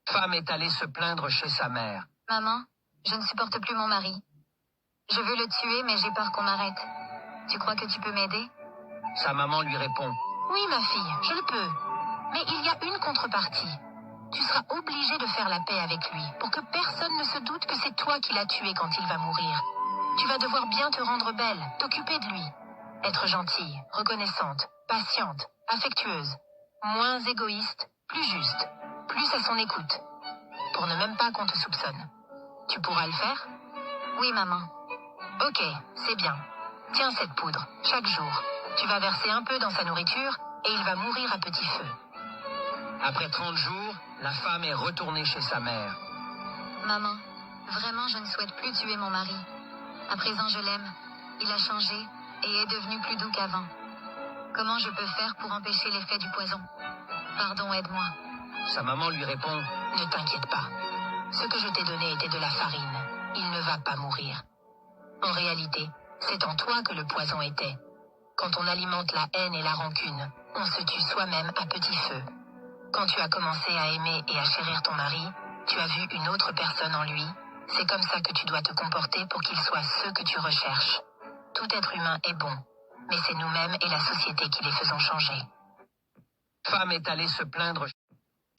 Femme est allée se plaindre chez sa mère. Maman, je ne supporte plus mon mari. Je veux le tuer, mais j'ai peur qu'on m'arrête. Tu crois que tu peux m'aider? Sa maman lui répond. Oui, ma fille, je le peux. Mais il y a une contrepartie. Tu seras obligée de faire la paix avec lui pour que personne ne se doute que c'est toi qui l'as tué quand il va mourir. Tu vas devoir bien te rendre belle, t'occuper de lui. Être gentille, reconnaissante, patiente, affectueuse. Moins égoïste, plus juste, plus à son écoute. Pour ne même pas qu'on te soupçonne. Tu pourras le faire? Oui, maman. Ok, c'est bien. Tiens cette poudre, chaque jour. Tu vas verser un peu dans sa nourriture et il va mourir à petit feu. Après 30 jours, la femme est retournée chez sa mère. Maman, vraiment je ne souhaite plus tuer mon mari. À présent je l'aime. Il a changé et est devenu plus doux qu'avant. Comment je peux faire pour empêcher l'effet du poison? Pardon, aide-moi. Sa maman lui répond. Ne t'inquiète pas. Ce que je t'ai donné était de la farine. Il ne va pas mourir. En réalité, c'est en toi que le poison était. Quand on alimente la haine et la rancune, on se tue soi-même à petit feu. Quand tu as commencé à aimer et à chérir ton mari, tu as vu une autre personne en lui. C'est comme ça que tu dois te comporter pour qu'il soit ce que tu recherches. Tout être humain est bon, mais c'est nous-mêmes et la société qui les faisons changer. Femme est allée se plaindre.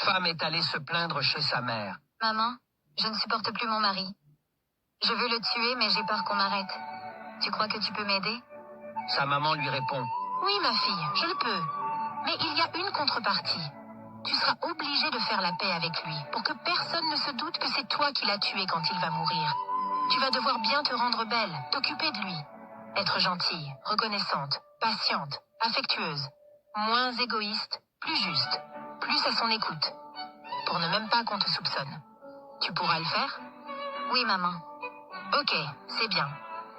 Femme est allée se plaindre chez sa mère. Maman, je ne supporte plus mon mari. Je veux le tuer, mais j'ai peur qu'on m'arrête. Tu crois que tu peux m'aider? Sa maman lui répond. Oui, ma fille, je le peux. Mais il y a une contrepartie. Tu seras obligée de faire la paix avec lui pour que personne ne se doute que c'est toi qui l'as tué quand il va mourir. Tu vas devoir bien te rendre belle, t'occuper de lui. Être gentille, reconnaissante, patiente, affectueuse. Moins égoïste, plus juste, plus à son écoute. Pour ne même pas qu'on te soupçonne. Tu pourras le faire? Oui, maman. Ok, c'est bien.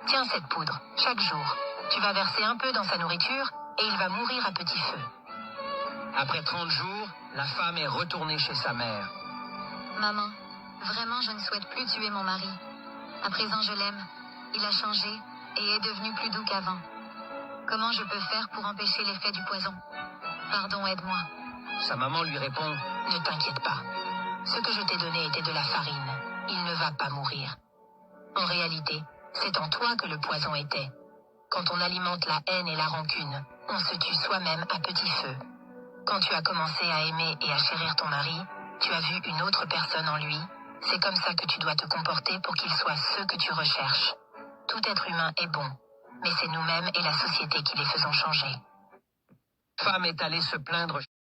Tiens cette poudre, chaque jour. Tu vas verser un peu dans sa nourriture et il va mourir à petit feu. Après 30 jours, la femme est retournée chez sa mère. Maman, vraiment je ne souhaite plus tuer mon mari. À présent je l'aime. Il a changé et est devenu plus doux qu'avant. Comment je peux faire pour empêcher l'effet du poison? Pardon, aide-moi. Sa maman lui répond. Ne t'inquiète pas. Ce que je t'ai donné était de la farine. Il ne va pas mourir. En réalité, c'est en toi que le poison était. Quand on alimente la haine et la rancune, on se tue soi-même à petit feu. Quand tu as commencé à aimer et à chérir ton mari, tu as vu une autre personne en lui. C'est comme ça que tu dois te comporter pour qu'il soit ce que tu recherches. Tout être humain est bon, mais c'est nous-mêmes et la société qui les faisons changer. Femme est allée se plaindre.